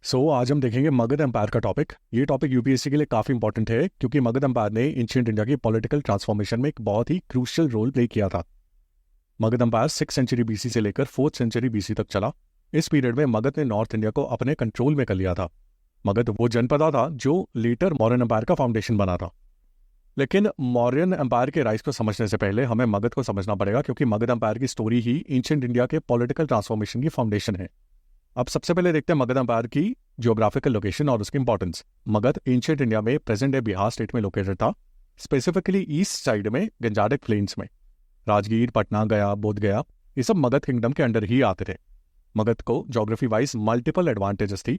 आज हम देखेंगे मगध एम्पायर का टॉपिक। ये टॉपिक यूपीएससी के लिए काफ़ी इंपॉर्टेंट है क्योंकि मगध एम्पायर ने एंशिएंट इंडिया की पॉलिटिकल ट्रांसफॉर्मेशन में एक बहुत ही क्रूशियल रोल प्ले किया था। Magadh empire 6th century BC से लेकर 4th सेंचुरी बीसी तक चला। इस पीरियड में मगध ने नॉर्थ इंडिया को अपने कंट्रोल में कर लिया था। मगध वो जनपदा था जो लेटर मौर्यन एम्पायर का फाउंडेशन बना था। लेकिन मौर्यन एम्पायर के राइज को समझने से पहले हमें मगध को समझना पड़ेगा क्योंकि मगध एम्पायर की स्टोरी ही एंशिएंट इंडिया के पॉलिटिकल ट्रांसफॉर्मेशन की फाउंडेशन है। अब सबसे पहले देखते हैं मगध एम्पायर की जियोग्राफिकल लोकेशन और उसकी इंपॉर्टेंस। मगध एंशिएंट इंडिया में प्रेजेंट डे बिहार स्टेट में लोकेटेड था, स्पेसिफिकली ईस्ट साइड में गंजारिक प्लेन्स में। राजगीर, पटना, गया, बोध गया, ये सब मगध किंगडम के अंडर ही आते थे। मगध को ज्योग्राफी वाइज मल्टीपल एडवांटेजेस थी।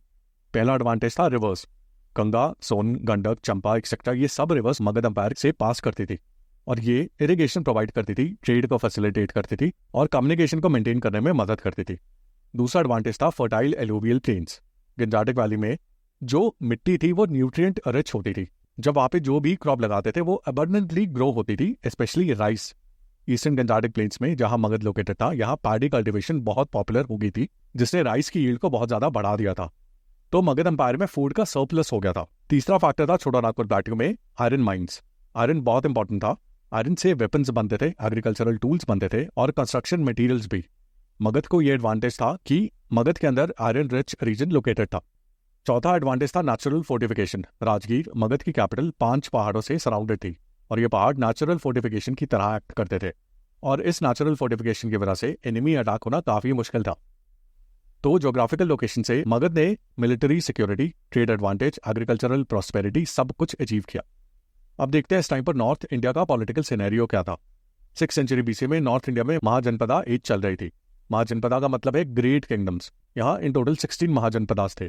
पहला एडवांटेज था रिवर्स। गंगा, सोन, गंडक, चंपा एक्सेट्रा ये सब रिवर्स मगध एम्पायर से पास करती थी और ये इरिगेशन प्रोवाइड करती थी, ट्रेड को फैसिलिटेट करती थी और कम्युनिकेशन को मेंटेन करने में मदद करती थी। दूसरा एडवांटेज था फर्टाइल एलुवियल प्लेन्स। गंजाटिक वैली में जो मिट्टी थी वो न्यूट्रिएंट रिच होती थी। जब वहाँ पे जो भी क्रॉप लगाते थे वो अबंडेंटली ग्रो होती थी, specially rice. Eastern Gangetic planes में जहाँ मगध लोकेटेड था यहाँ पैडी कल्टीवेशन बहुत पॉपुलर हो गई थी, जिसने राइस की यील्ड को बहुत ज्यादा बढ़ा दिया था। तो मगध एम्पायर में फूड का सरप्लस हो गया था। तीसरा फैक्टर था छोटा नागपुर प्लेट्यू में आयरन माइंस। आयरन बहुत इंपॉर्टेंट था। आयरन से वेपन्स बनते थे, एग्रीकल्चरल टूल्स बनते थे और कंस्ट्रक्शन मटेरियल्स भी। मगध को यह एडवांटेज था कि मगध के अंदर आयरन रिच रीजन लोकेटेड था। चौथा एडवांटेज था नेचुरल फोर्टिफिकेशन। राजगीर मगध की कैपिटल 5 पहाड़ों से सराउंडेड थी और ये पहाड़ नेचुरल फोर्टिफिकेशन की तरह एक्ट करते थे और इस नेचुरल फोर्टिफिकेशन की वजह से एनिमी अटैक होना काफी मुश्किल था। तो ज्योग्राफिकल लोकेशन से मगध ने military security, trade advantage, agricultural prosperity सब कुछ अचीव किया। अब देखते हैं इस टाइम पर नॉर्थ इंडिया का पॉलिटिकल सिनेरियो क्या था। 6th सेंचुरी बीसी में नॉर्थ इंडिया में महाजनपदा एज चल रही थी। महाजनपदा का मतलब है ग्रेट किंगडम्स। यहाँ इन टोटल 16 महाजनपदास थे।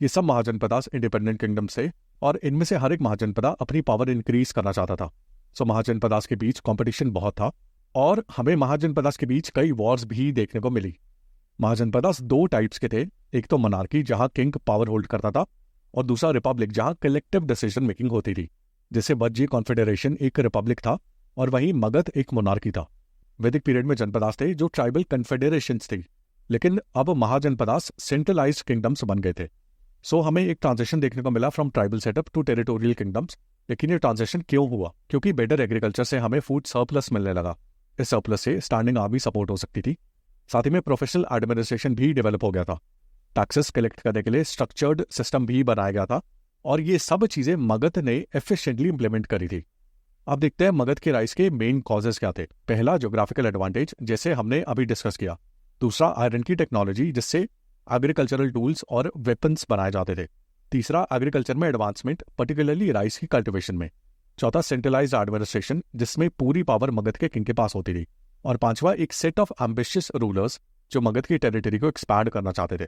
ये सब महाजनपदास इंडिपेंडेंट किंगडम्स थे और इनमें से हर एक महाजनपदा अपनी पावर इंक्रीज करना चाहता था। सो महाजनपदास के बीच कंपटीशन बहुत था और हमें महाजनपदास के बीच कई वॉर्स भी देखने को मिली। महाजनपदास दो टाइप्स के थे, एक तो मोनार्की जहाँ किंग पावर होल्ड करता था और दूसरा रिपब्लिक जहाँ कलेक्टिव डिसीजन मेकिंग होती थी। जैसे बज्जी कॉन्फेडरेशन एक रिपब्लिक था और वहीं मगध एक मोनार्की था। वैदिक पीरियड में जनपदास थे जो ट्राइबल कन्फेडरेशंस थी, लेकिन अब महाजनपदास सेंट्रलाइज्ड किंगडम्स बन गए थे। सो हमें एक ट्रांजिशन देखने को मिला from tribal setup to territorial kingdoms. लेकिन ये ट्रांजिशन क्यों हुआ? क्योंकि बेटर एग्रीकल्चर से हमें फूड सरप्लस मिलने लगा। इस सरप्लस से स्टैंडिंग आर्मी सपोर्ट हो सकती थी। साथ ही में प्रोफेशनल एडमिनिस्ट्रेशन भी डेवलप हो गया था। टैक्सेस कलेक्ट करने के लिए स्ट्रक्चर्ड सिस्टम भी बनाया गया था और ये सब चीजें मगध ने एफिशिएंटली इंप्लीमेंट करी थी। अब देखते हैं मगध के राइज के मेन कॉजेज क्या थे। पहला ज्योग्राफिकल एडवांटेज, जैसे हमने अभी डिस्कस किया। दूसरा आयरन की टेक्नोलॉजी जिससे एग्रीकल्चरल टूल्स और वेपन्स बनाए जाते थे। तीसरा एग्रीकल्चर में एडवांसमेंट, पर्टिकुलरली राइस की कल्टिवेशन में। चौथा सेंट्रलाइज्ड एडमिनिस्ट्रेशन जिसमें पूरी पावर मगध के किंग के पास होती थी। और पांचवा एक सेट ऑफ एम्बिशियस रूलर्स जो मगध की टेरिटरी को एक्सपैंड करना चाहते थे।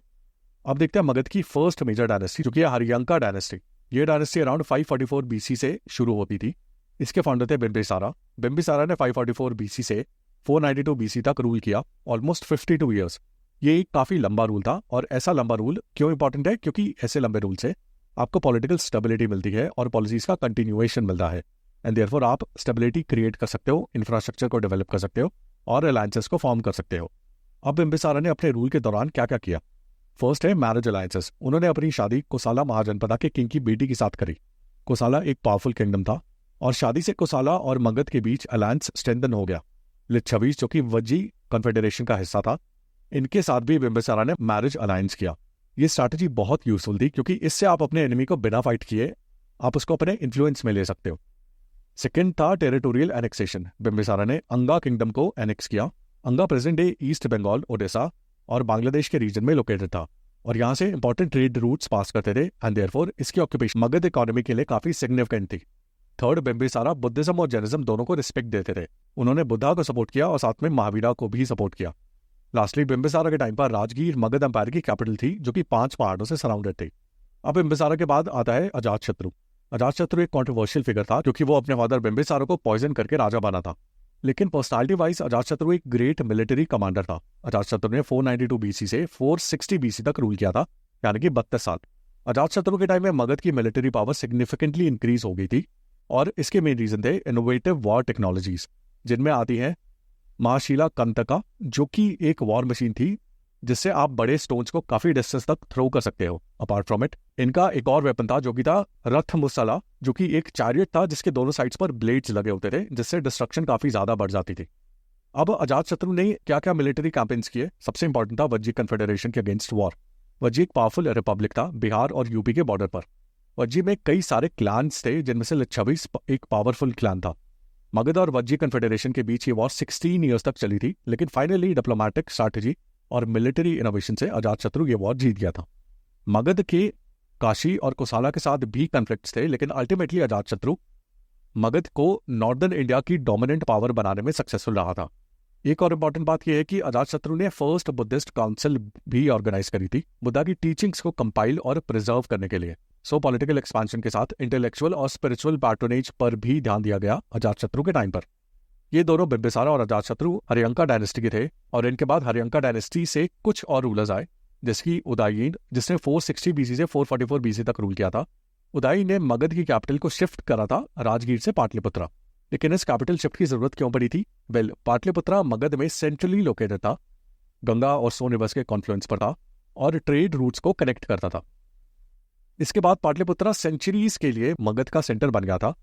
अब देखते हैं मगध की फर्स्ट मेजर डायनेस्टी जो कि हरियंका डायनेस्टी। ये डायनेस्टी अराउंड 544 बीसी से शुरू होती थी। इसके फाउंडर थे बिम्बिसारा। बिम्बिसारा ने 544 बीसी से 492 बीसी तक रूल किया, ऑलमोस्ट 52 ईयर्स। ये एक काफी लंबा रूल था और ऐसा लंबा रूल क्यों इंपॉर्टेंट है? क्योंकि ऐसे लंबे रूल से आपको पॉलिटिकल स्टेबिलिटी मिलती है और पॉलिसीज का कंटिन्यूएशन मिलता है एंड देयरफॉर आप स्टेबिलिटी क्रिएट कर सकते हो, इंफ्रास्ट्रक्चर को डेवलप कर सकते हो और अलायंसेस को फॉर्म कर सकते हो। अब बिम्बिसारा ने अपने रूल के दौरान क्या क्या किया? फर्स्ट है मैरिज अलायंसेस। उन्होंने अपनी शादी कोसाला महाजनपदा के किंग की बेटी के साथ करी। कोसाला एक पावरफुल किंगडम था और शादी से कोसाला और मगध के बीच अलायंस स्ट्रेंथन हो गया। लिच्छवी जो कि वज्जी कॉन्फेडरेशन का हिस्सा था, इनके साथ भी बिम्बिसारा ने मैरिज अलायंस किया। ये स्ट्रैटेजी बहुत यूजफुल थी क्योंकि इससे आप अपने एनिमी को बिना फाइट किए आप उसको अपने इन्फ्लुएंस में ले सकते हो। सेकेंड था टेरिटोरियल एनेक्सेशन। बिम्बिसारा ने अंगा किंगडम को एनेक्स किया। Anga present day East Bengal, Odisha और बांग्लादेश के रीजन में लोकेटेड था और यहाँ से इंपॉर्टेंट ट्रेड रूट्स पास करते थे एंड देयरफॉर इसकी ऑक्यूपेशन मगध इकोनॉमी के लिए काफी सिग्निफिकेंट थी। थर्ड, बिम्बिसारा बुद्धिज्म और जैनिज्म दोनों को रिस्पेक्ट देते थे। उन्होंने बुद्धा को सपोर्ट किया और साथ में महावीरा को भी सपोर्ट किया। लास्टली बिम्बिसारा के टाइम पर राजगीर मगध एम्पायर की कैपिटल थी जो कि 5 पहाड़ों से सराउंडेड थी। अब बिम्बिसारा के बाद आता है अजातशत्रु। अजातशत्रु एक कॉन्ट्रोवर्शियल फिगर था क्योंकि वो अपने फादर बिम्बिसारा को पॉइजन करके राजा बना था, लेकिन पर्सनालिटी वाइज अजातशत्रु एक ग्रेट मिलिट्री कमांडर था। अजातशत्रु ने 492 बीसी से 460 बीसी तक रूल किया था, यानी कि 32 साल। अजातशत्रु के टाइम में मगध की मिलिट्री पावर सिग्निफिकेंटली इंक्रीज हो गई थी और इसके मेन रीजन थे इनोवेटिव वॉर टेक्नोलॉजीज, जिनमें आती है महाशिला कंतका जो कि एक वॉर मशीन थी जिससे आप बड़े स्टोन्स को काफी डिस्टेंस तक थ्रो कर सकते हो। अपार्ट फ्रॉम इट, इनका एक और वेपन था जो कि था रथ मुसला, जो कि एक चैरियट था जिसके दोनों साइड्स पर ब्लेड्स लगे होते थे, जिससे डिस्ट्रक्शन काफी ज्यादा बढ़ जाती थी। अब अजातशत्रु ने क्या क्या मिलिट्री कैंपेन्स किए? सबसे इंपॉर्टेंट था वज्जी कन्फेडरेशन के अगेंस्ट वॉर। वज्जी एक पावरफुल रिपब्लिक था बिहार और यूपी के बॉर्डर पर। वज्जी में कई सारे क्लान्स थे, जिनमें से लिच्छवी एक पावरफुल क्लान था। मगध और वज्जी कन्फेडरेशन के बीच ये वॉर 16 ईयर्स तक चली थी, लेकिन फाइनली डिप्लोमेटिक स्ट्रैटेजी और मिलिट्री इनोवेशन से अजातशत्रु ये वॉर जीत गया था। मगध के काशी और कोसाला के साथ भी कन्फ्लिक्ट्स थे, लेकिन अल्टीमेटली अजातशत्रु मगध को नॉर्दर्न इंडिया की डोमिनेंट पावर बनाने में सक्सेसफुल रहा था। एक और इम्पॉर्टेंट बात यह है कि अजातशत्रु ने फर्स्ट बुद्धिस्ट काउंसिल भी ऑर्गेनाइज करी थी, बुद्धा की टीचिंग्स को कंपाइल और प्रिजर्व करने के लिए। सो पॉलिटिकल एक्सपेंशन के साथ इंटेलेक्चुअल और स्पिरिचुअल पैट्रोनेज पर भी ध्यान दिया गया अजातशत्रु के टाइम पर। ये दोनों बिंबिसारा और अजातशत्रु हरियंका डायनेस्टी के थे, और इनके बाद हरियंका डायनेस्टी से कुछ और रूलर्स आए, जैसे कि उदयीन, जिसने 460 बीसी से 444 बीसी तक रूल किया था। उदयीन ने मगध की कैपिटल को शिफ्ट करा था राजगीर से पाटलिपुत्रा। लेकिन इस कैपिटल शिफ्ट की जरूरत क्यों पड़ी थी? पाटलिपुत्रा मगध में सेंट्रली लोकेटेड था, गंगा और सोन रिवर्स के कॉन्फ्लुएंस पर था और ट्रेड रूट्स को कनेक्ट करता था। इसके बाद पाटलिपुत्रा सेंचुरीज के लिए मगध का सेंटर बन गया था,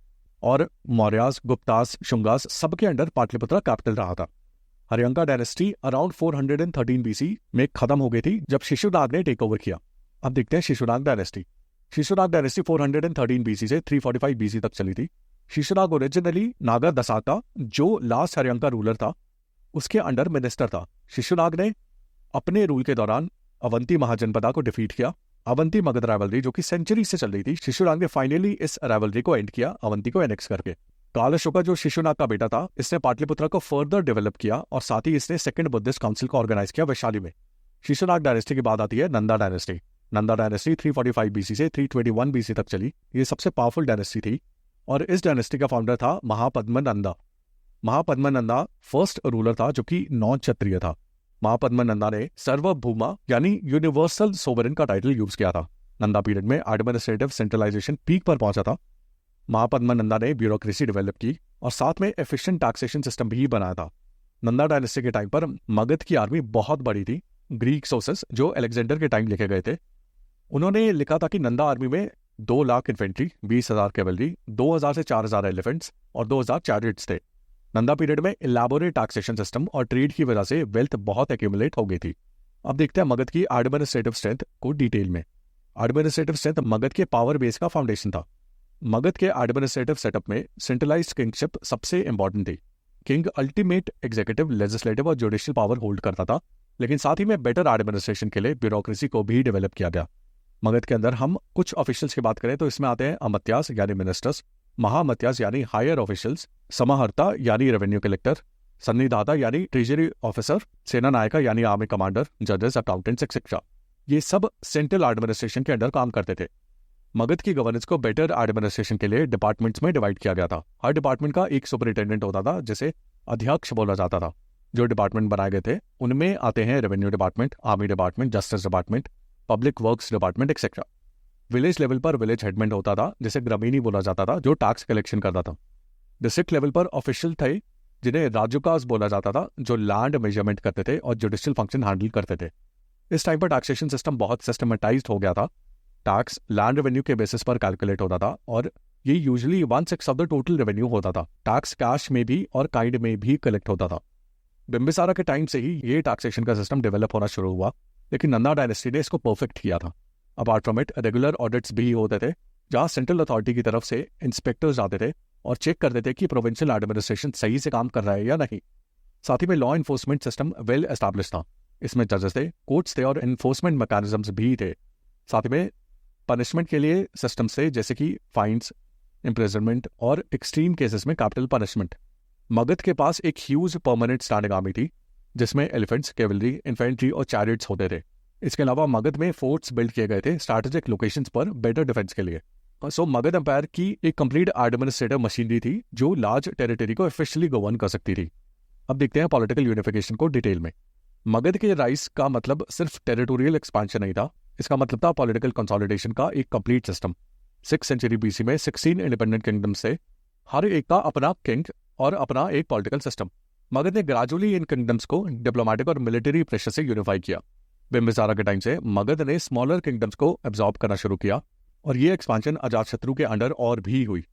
और मौर्यास, गुप्तास, शुंगास सबके अंडर पाटलिपुत्रा कैपिटल रहा था। हरियंका डायनेस्टी अराउंड 413 बीसी में खत्म हो गई थी जब शिशुनाग ने टेक ओवर किया। अब देखते हैं Shishunaga dynasty. Shishunaga dynasty 413 BC से 345 बीसी तक चली थी। शिशुनाग ओरिजिनली नागा दसाका, जो लास्ट हरियंका रूलर था, उसके अंडर मिनिस्टर था। शिशुनाग ने अपने रूल के दौरान अवंती महाजनपदा को डिफीट किया। अवंती मगध राइवलरी जो कि सेंचुरी से चल रही थी, शिशुनाग ने फाइनली इस राइवलरी को एंड किया अवंती को एनेक्स करके। कालशोका जो शिशुनाग का बेटा था, इसने पाटलिपुत्रा को फर्दर डेवलप किया, और साथ ही इसने सेकंड बुद्धिस्ट काउंसिल को ऑर्गेनाइज किया वैशाली में। शिशुनाग डायनेस्टी के बाद आती है Nanda dynasty. Nanda dynasty 345 BC से 321 बीसी तक चली। ये सबसे पावरफुल डायनेस्टी थी, और इस डायनेस्टी का फाउंडर था महापद्मनंदा। महापद्मनंदा फर्स्ट रूलर था जो कि नॉन क्षत्रिय था। महापद्मनंदा ने सर्वभूमा यानी यूनिवर्सल सोवरेन का टाइटल यूज किया था। नंदा पीरियड में एडमिनिस्ट्रेटिव सेंट्रलाइजेशन पीक पर पहुंचा था। महापद्मनंदा ने ब्यूरोक्रेसी डेवलप की और साथ में एफिशिएंट टैक्सेशन सिस्टम भी बनाया था। नंदा डायनेस्टी के टाइम पर मगध की आर्मी बहुत बड़ी थी। ग्रीक सोर्सेस जो अलेक्जेंडर के टाइम लिखे गए थे, उन्होंने लिखा था कि नंदा आर्मी में 2 लाख इन्फेंट्री, 20,000 कैवलरी, 2,000 से 4,000 एलिफेंट्स और 2,000 चैरियट्स थे। नंदा पीरियड में इलैबोरेट टैक्सेशन सिस्टम और ट्रेड की वजह से वेल्थ बहुत एक्यूमुलेट हो गई थी। अब देखते हैं मगध की एडमिनिस्ट्रेटिव स्ट्रेंथ को डिटेल में। एडमिनिस्ट्रेटिव स्ट्रेंथ मगध के पावर बेस का फाउंडेशन था। मगध के एडमिनिस्ट्रेटिव सेटअप में सेंट्रलाइज्ड किंगशिप सबसे इंपॉर्टेंट थी। किंग अल्टीमेट एग्जीक्यूटिव, लेजिस्लेटिव और जुडिशियल पावर होल्ड करता था, लेकिन साथ ही में बेटर एडमिनिस्ट्रेशन के लिए ब्यूरोक्रेसी को भी डेवलप किया गया। मगध के अंदर हम कुछ ऑफिशियल्स की बात करें तो इसमें आते हैं अमत्यास यानी मिनिस्टर्स, महामत्यास यानी हायर ऑफिशियल्स, समाहर्ता यानी रेवेन्यू कलेक्टर, सन्निधाता यानी ट्रेजरी ऑफिसर, सेना नायका यानी आर्मी कमांडर, जजेस, अकाउंटेंट्स एक्सेट्रा। ये सब सेंट्रल एडमिनिस्ट्रेशन के अंडर काम करते थे। मगध की गवर्नेंस को बेटर एडमिनिस्ट्रेशन के लिए डिपार्टमेंट्स में डिवाइड किया गया था। हर डिपार्टमेंट का एक सुपरिटेंडेंट होता था, जिसे अध्यक्ष बोला जाता था। जो डिपार्टमेंट बनाए गए थे उनमें आते हैं revenue department, army department, justice department, public works department etcetera. Village level पर विलेज हेडमेंट होता था, जिसे ग्रामीणी बोला जाता था, जो टैक्स कलेक्शन करता था। डिस्ट्रिक्ट लेवल पर ऑफिशियल थे जिन्हें राजुकास बोला जाता था, जो लैंड मेजरमेंट करते थे और जुडिशियल फंक्शन हैंडल करते थे। इस टाइम पर टैक्सेशन सिस्टम बहुत सिस्टमेटाइज्ड हो गया था। टैक्स लैंड रेवेन्यू के बेसिस पर कैलकुलेट होता था, और ये usually 1/6 of the total revenue होता था। टैक्स कैश में भी और काइंड में भी कलेक्ट होता था। बिंबिसारा के टाइम से ही ये टैक्सेशन का सिस्टम डेवलप होना शुरू हुआ, लेकिन नंदा डायनेस्टी ने इसको परफेक्ट किया था। Apart from it, regular audits भी होते थे, जहां सेंट्रल अथॉरिटी की तरफ से इंस्पेक्टर्स आते थे और चेक करते थे कि प्रोविंशियल एडमिनिस्ट्रेशन सही से काम कर रहा है या नहीं। साथ ही में law enforcement system well establish था। इसमें जजेस थे, कोर्ट्स थे और इन्फोर्समेंट मैकेनिज्म्स भी थे। साथ ही में पनिशमेंट के लिए सिस्टम्स थे, जैसे कि फाइन्स, इम्प्रिजनमेंट और एक्सट्रीम केसेस में कैपिटल पनिशमेंट। मगध के पास एक ह्यूज परमानेंट स्टैंडिंग आर्मी थी, जिसमें एलिफेंट्स, कैवलरी, इन्फेंट्री और चैरियट्स होते थे। इसके अलावा मगध में फोर्ट्स बिल्ड किए गए थे स्ट्रैटेजिक लोकेशंस पर बेटर डिफेंस के लिए। सो मगध एम्पायर की एक कंप्लीट एडमिनिस्ट्रेटिव मशीनरी थी, जो लार्ज टेरिटरी को ऑफिशियली गवर्न कर सकती थी। अब देखते हैं पॉलिटिकल यूनिफिकेशन को डिटेल में। मगध के राइज का मतलब सिर्फ टेरिटोरियल एक्सपांशन नहीं था, इसका मतलब था पॉलिटिकल कंसोलिडेशन का एक complete system. 6th century BC में 16 इंडिपेंडेंट किंगडम से हर एक का अपना किंग और अपना एक पॉलिटिकल सिस्टम। मगध ने ग्रेजुअली इन किंगडम्स को डिप्लोमेटिक और मिलिट्री प्रेशर से यूनिफाई किया। बिम्बिसारा के टाइम से मगध ने स्मॉलर किंगडम्स को एब्जॉर्ब करना शुरू किया और ये एक्सपांशन अजातशत्रु के अंडर और भी हुई।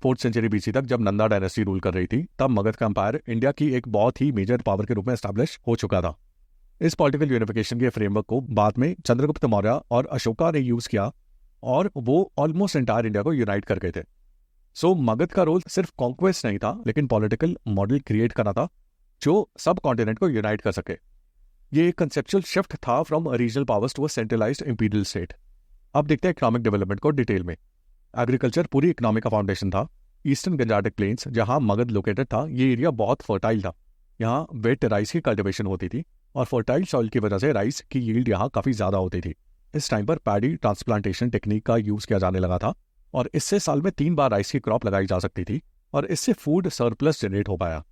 4th सेंचुरी बीसी तक जब नंदा डायनेस्टी रूल कर रही थी तब मगध का एम्पायर इंडिया की एक बहुत ही मेजर पावर के रूप में एस्टैब्लिश हो चुका था। इस पॉलिटिकल यूनिफिकेशन के फ्रेमवर्क को बाद में चंद्रगुप्त मौर्य और अशोका ने यूज किया और वो ऑलमोस्ट एंटायर इंडिया को यूनाइट कर गए थे। सो मगध का रोल सिर्फ कॉन्क्वेस्ट नहीं था, लेकिन पॉलिटिकल मॉडल क्रिएट करना था जो सब कॉन्टिनेंट को यूनाइट कर सके। ये एक कंसेप्चुअल शिफ्ट था from regional powers to a centralised imperial state. अब देखते हैं इकोनॉमिक डेवलपमेंट को डिटेल में। एग्रीकल्चर पूरी इकोनॉमी का फाउंडेशन था। ईस्टर्न गंजाटिक प्लेन्स जहां मगध लोकेटेड था, ये एरिया बहुत फर्टाइल था। यहाँ वेट राइस की कल्टिवेशन होती थी और फर्टाइल सॉइल की वजह से राइस की यील्ड यहाँ काफ़ी ज़्यादा होती थी। इस टाइम पर पैडी ट्रांसप्लांटेशन टेक्निक का यूज़ किया जाने लगा था और इससे साल में 3 बार राइस की क्रॉप लगाई जा सकती थी और इससे फूड सरप्लस जनरेट हो पाया।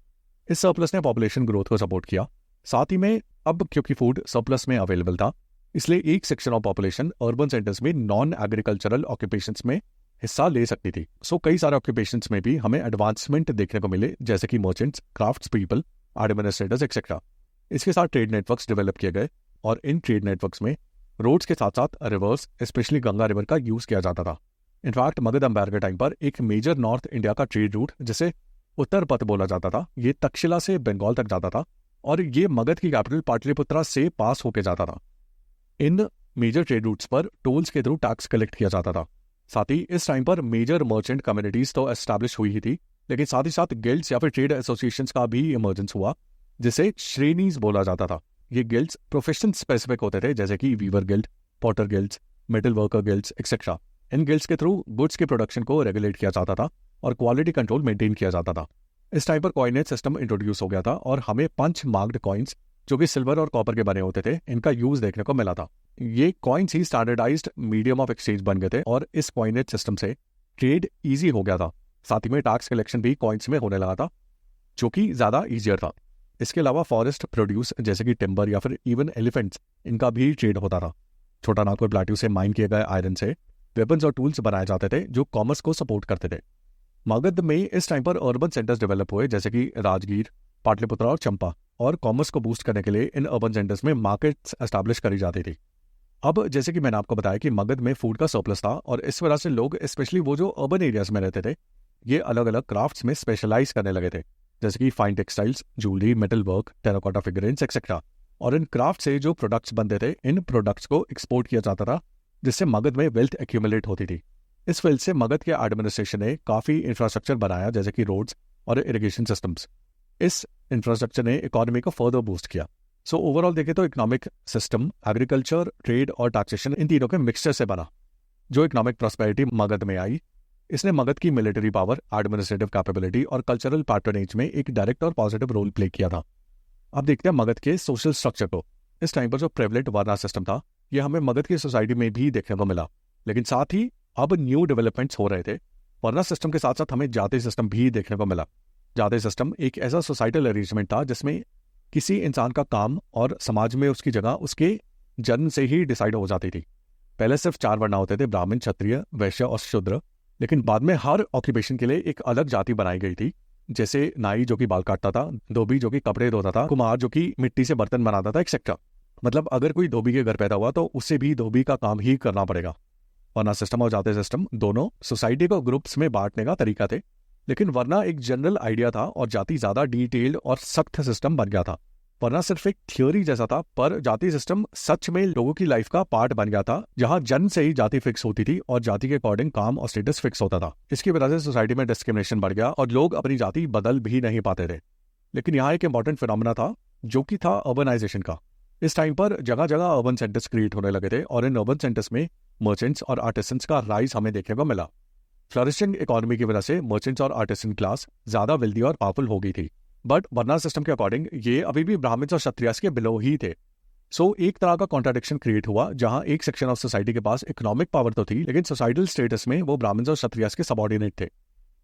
इस सरप्लस ने पॉपुलेशन ग्रोथ को सपोर्ट किया। साथ ही में अब क्योंकि फूड सरप्लस में अवेलेबल था, इसलिए एक section of population urban centres में नॉन एग्रीकल्चरल ऑक्यूपेशंस में हिस्सा ले सकती थी। सो कई सारे ऑक्यूपेशंस में भी हमें एडवांसमेंट देखने को मिले, जैसे कि merchants, crafts people, administrators etcetera. इसके साथ ट्रेड नेटवर्क्स डेवलप किए गए और इन ट्रेड नेटवर्क्स में रोड्स के साथ साथ रिवर्स, स्पेशली गंगा रिवर का यूज किया जाता था। इनफैक्ट मगध एम्पायर के टाइम पर एक मेजर नॉर्थ इंडिया का ट्रेड रूट जिसे उत्तर पथ बोला जाता था, ये तक्षशिला से बंगाल तक जाता था और ये मगध की कैपिटल पाटलिपुत्रा से पास होके जाता था। इन मेजर ट्रेड रूट्स पर टोल्स के थ्रू टैक्स कलेक्ट किया जाता था। साथ ही इस टाइम पर मेजर मर्चेंट कम्युनिटीज तो एस्टैब्लिश हुई ही थी, लेकिन साथ ही साथ गिल्ड्स या फिर ट्रेड एसोसिएशंस का भी इमर्जेंस हुआ, जिसे श्रेणीज बोला जाता था। ये गिल्ड्स प्रोफेशन स्पेसिफिक होते थे, जैसे कि weaver guild, potter guilds, metal worker guilds etcetera. इन गिल्ड्स के थ्रू गुड्स के प्रोडक्शन को रेगुलेट किया जाता था और क्वालिटी कंट्रोल मेंटेन किया जाता था। इस टाइम पर कॉइनेज सिस्टम इंट्रोड्यूस हो गया था और हमें पंच मार्क्ड कॉइन्स जो कि सिल्वर और कॉपर के बने होते थे, इनका यूज देखने को मिला था। ये कॉइन्स ही स्टैंडर्डाइज्ड मीडियम ऑफ एक्सचेंज बन गए थे और इस कॉइनेज सिस्टम से ट्रेड ईजी हो गया था। साथ ही में टैक्स कलेक्शन भी कॉइन्स में होने लगा था, जो कि ज़्यादा ईजियर था। इसके अलावा फॉरेस्ट प्रोड्यूस जैसे कि टिम्बर या फिर इवन एलिफेंट्स, इनका भी ट्रेड होता था। छोटा नागपुर प्लेट्यू से माइन किए गए आयरन से वेपन्स और टूल्स बनाए जाते थे जो कॉमर्स को सपोर्ट करते थे। मगध में इस टाइम पर अर्बन सेंटर्स डेवलप हुए, जैसे कि राजगीर, पाटलिपुत्रा और चंपा, और कॉमर्स को बूस्ट करने के लिए इन अर्बन सेंटर्स में मार्केट्स एस्टैब्लिश करी जाती थी। अब जैसे कि मैंने आपको बताया कि मगध में फूड का सरप्लस था और इस वजह से लोग, स्पेशली वो जो अर्बन एरियाज में रहते थे, ये अलग अलग क्राफ्ट्स में स्पेशलाइज करने लगे थे, जैसे कि fine textiles, jewellery, metal work, terracotta figurines etcetera. और इन क्राफ्ट से जो प्रोडक्ट्स बनते थे, इन प्रोडक्ट्स को एक्सपोर्ट किया जाता था, जिससे मगध में वेल्थ एक्यूमुलेट होती थी। इस फील्ड से मगध के एडमिनिस्ट्रेशन ने काफ़ी इंफ्रास्ट्रक्चर बनाया, जैसे कि रोड्स और इरिगेशन सिस्टम्स। इस इंफ्रास्ट्रक्चर ने इकोनॉमी को फर्दर बूस्ट किया। सो ओवरऑल देखें तो इकोनॉमिक सिस्टम एग्रीकल्चर, ट्रेड और टैक्सेशन, इन तीनों के मिक्सचर से बना। जो इकोनॉमिक प्रॉस्पेरिटी मगध में आई, इसने मगध की मिलिट्री पावर, एडमिनिस्ट्रेटिव कैपेबिलिटी और कल्चरल पैटर्नेज में एक डायरेक्ट और पॉजिटिव रोल प्ले किया था। अब देखते हैं मगध के सोशल स्ट्रक्चर को। इस टाइम पर जो प्रेवलेंट वर्ना सिस्टम था, यह हमें मगध की सोसाइटी में भी देखने को मिला, लेकिन साथ ही अब न्यू डेवलपमेंट्स हो रहे थे। वर्ना सिस्टम के साथ साथ हमें जाति सिस्टम भी देखने को मिला। जाति सिस्टम एक ऐसा सोसाइटल अरेंजमेंट था जिसमें किसी इंसान का काम और समाज में उसकी जगह उसके जन्म से ही डिसाइड हो जाती थी। पहले सिर्फ 4 वर्ण होते थे, ब्राह्मण, क्षत्रिय, वैश्य और शूद्र, लेकिन बाद में हर ऑक्यूपेशन के लिए एक अलग जाति बनाई गई थी, जैसे नाई जो कि बाल काटता था, धोबी जो कि कपड़े धोता था, कुम्हार जो कि मिट्टी से बर्तन बनाता था एक्सेट्रा। मतलब अगर कोई धोबी के घर पैदा हुआ तो उसे भी धोबी का काम ही करना पड़ेगा। वर्ना सिस्टम और जाति सिस्टम दोनों सोसाइटी को ग्रुप्स में बांटने का तरीका थे, लेकिन वर्ना एक जनरल आइडिया था और जाति ज्यादा डिटेल्ड और सख्त सिस्टम बन गया था। वर्ना सिर्फ एक थ्योरी जैसा था, पर जाति सिस्टम सच में लोगों की लाइफ का पार्ट बन गया था, जहां जन्म से ही जाति फिक्स होती थी और जाति के अकॉर्डिंग काम और स्टेटस फिक्स होता था। इसकी वजह से सोसाइटी में डिस्क्रिमिनेशन बढ़ गया और लोग अपनी जाति बदल भी नहीं पाते थे। लेकिन यहाँ एक इंपॉर्टेंट फिनोमेना था, जो कि था अर्बनाइजेशन का। इस टाइम पर जगह जगह अर्बन सेंटर्स क्रिएट होने लगे थे और इन अर्बन सेंटर्स में मर्चेंट्स और आर्टिसंस का राइज हमें देखने को मिला। फ्लरिशिंग इकोनॉमी की वजह से मर्चेंट्स और आर्टिसन क्लास ज्यादा वेल्दी और पावरफुल हो गई थी, बट वर्ना सिस्टम के अकॉर्डिंग ये अभी भी ब्राह्मण्स और क्षत्रियास के बिलो ही थे। सो एक तरह का कॉन्ट्राडिक्शन क्रिएट हुआ, जहां एक सेक्शन ऑफ सोसाइटी के पास इकोनॉमिक पावर तो थी, लेकिन सोसाइटल स्टेटस में वो ब्राह्मण्स और क्षत्रियास के सबऑर्डिनेट थे।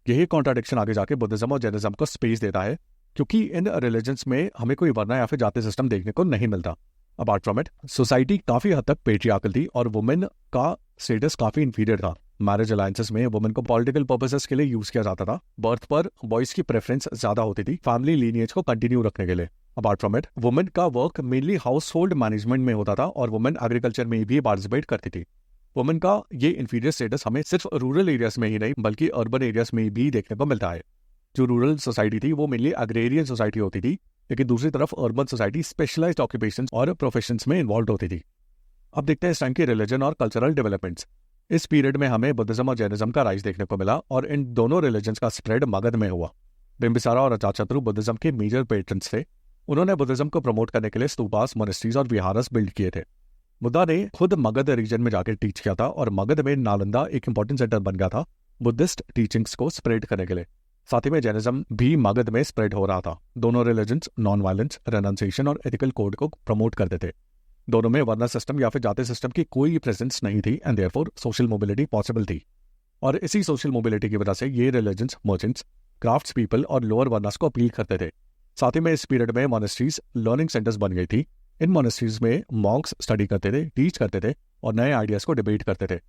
यही कॉन्ट्राडिक्शन आगे जाके बुद्धिज्म और जैनिज्म को स्पेस देता है, क्योंकि इन रिलीजन्स में हमें कोई वर्ना या फिर जाति सिस्टम देखने को नहीं मिलता। अपार्ट फ्रॉम इट, सोसाइटी काफी हद तक पेट्रियार्कल थी और वुमेन का स्टेटस काफी इंफीरियर था। मैरिज अलायंसेस में वुमेन को पॉलिटिकल पर्पसेस के लिए यूज किया जाता था। बर्थ पर बॉयज की प्रेफरेंस ज्यादा होती थी, फैमिली लीनिएज को कंटिन्यू रखने के लिए। अपार्ट फ्रॉम इट वुमेन का work mainly house hold management में होता था और वुमेन एग्रीकल्चर में भी पार्टिसिपेट करती थी। वुमेन का ये इंफीरियर स्टेटस हमें सिर्फ रूरल एरियाज में ही नहीं बल्कि अर्बन एरियाज में भी देखने को मिलता है। जो रूरल सोसाइटी थी वो मेनली अग्रेरियन सोसाइटी होती थी, लेकिन दूसरी तरफ अर्बन सोसाइटी स्पेशलाइज्ड ऑक्यूपेशंस और प्रोफेशंस में इन्वॉल्व होती थी। अब देखते हैं इस टाइम की रिलीजन और कल्चरल डेवलपमेंट्स। इस पीरियड में हमें बुद्धिज्म और जैनिज्म का राइज देखने को मिला और इन दोनों रिलीजन्स का स्प्रेड मगध में हुआ। बिम्बिसारा और अजातशत्रु बुद्धिज्म के मेजर पेट्रन्स थे। उन्होंने बुद्धिज्म को प्रमोट करने के लिए स्तूपास, मोनेस्ट्रीज और विहारस बिल्ड किए थे। बुद्धा ने खुद मगध रीजन में जाकर टीच किया था और मगध में नालंदा एक इंपॉर्टेंट सेंटर बन गया था बुद्धिस्ट टीचिंग्स को स्प्रेड करने के लिए। साथ ही में जैनिज्म भी मगध में स्प्रेड हो रहा था। दोनों रिलीजन्स नॉन वायलेंस, रेनंसिएशन और एथिकल कोड को प्रमोट करते थे। दोनों में वर्ण सिस्टम या फिर जाति सिस्टम की कोई प्रेजेंस नहीं थी and therefore social mobility possible थी। और इसी सोशल मोबिलिटी की वजह से ये रिलीजन्स मर्चेंट्स, क्राफ्ट्स पीपल और लोअर वर्नास को अपील करते थे। साथ ही में इस पीरियड में मोनेस्ट्रीज लर्निंग सेंटर्स बन गई थी। इन मोनेस्ट्रीज में मॉन्क्स स्टडी करते थे, टीच करते थे और नए आइडियाज को डिबेट करते थे।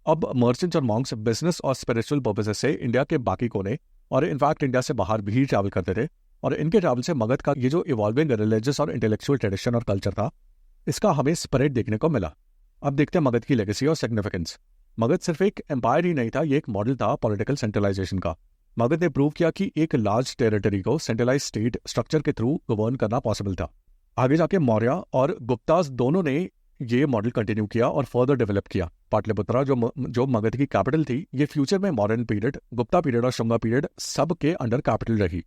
अब मर्चेंट्स और मॉन्क्स बिजनेस और स्पिरिचुअल पर्पसेस से इंडिया के बाकी कोने और इनफैक्ट इंडिया से बाहर भी ट्रैवल करते थे और इनके ट्रैवल से मगध का ये जो इवॉल्विंग रिलीजियस और इंटेलेक्चुअल ट्रेडिशन और कल्चर था, इसका हमें स्प्रेड देखने को मिला। अब देखते हैं मगध की लेगेसी और सिग्निफिकेंस। मगध सिर्फ एक एम्पायर ही नहीं था, ये एक मॉडल था पॉलिटिकल सेंट्रलाइजेशन का। मगध ने प्रूव किया कि एक लार्ज टेरिटरी को सेंट्रलाइज स्टेट स्ट्रक्चर के थ्रू गवर्न करना पॉसिबल था। आगे जाके मौर्य और गुप्तास दोनों ने ये मॉडल कंटिन्यू किया और फर्दर डेवलप किया। पाटलिपुत्रा जो मगध की कैपिटल थी, ये फ्यूचर में मॉडर्न पीरियड, गुप्ता पीरियड और शुंगा पीरियड सब के अंडर कैपिटल रही।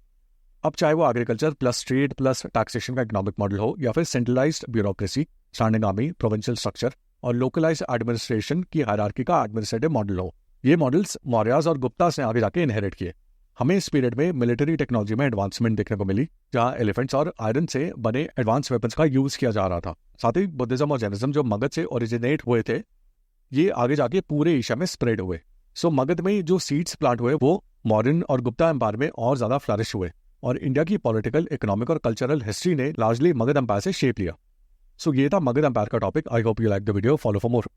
अब चाहे वो agriculture plus trade plus taxation का इकोनॉमिक मॉडल हो या फिर centralised bureaucracy, standing army, provincial structure और लोकलाइज्ड एडमिनिस्ट्रेशन की हायरार्की का एडमिनिस्ट्रेटिव मॉडल हो, ये मॉडल्स मौर्यास और गुप्तास ने आगे जाके इनहेरिट किए। हमें इस पीरियड में मिलिट्री टेक्नोलॉजी में एडवांसमेंट देखने को मिली, जहां एलिफेंट्स और आयरन से बने एडवांस वेपन्स का यूज किया जा रहा था। साथ ही बुद्धिज्म और जैनिज्म जो मगध से ओरिजिनेट हुए थे, ये आगे जाके पूरे एशिया में स्प्रेड हुए। सो मगध में जो सीड्स प्लांट हुए वो मॉडर्न और गुप्ता एम्पायर में और ज्यादा फ्लरिश हुए और इंडिया की पॉलिटिकल, इकोनॉमिक और कल्चरल हिस्ट्री ने लार्जली मगध एम्पायर से शेप लिया। सो ये था मगध एम्पायर का topic. I hope you like the video. Follow for more.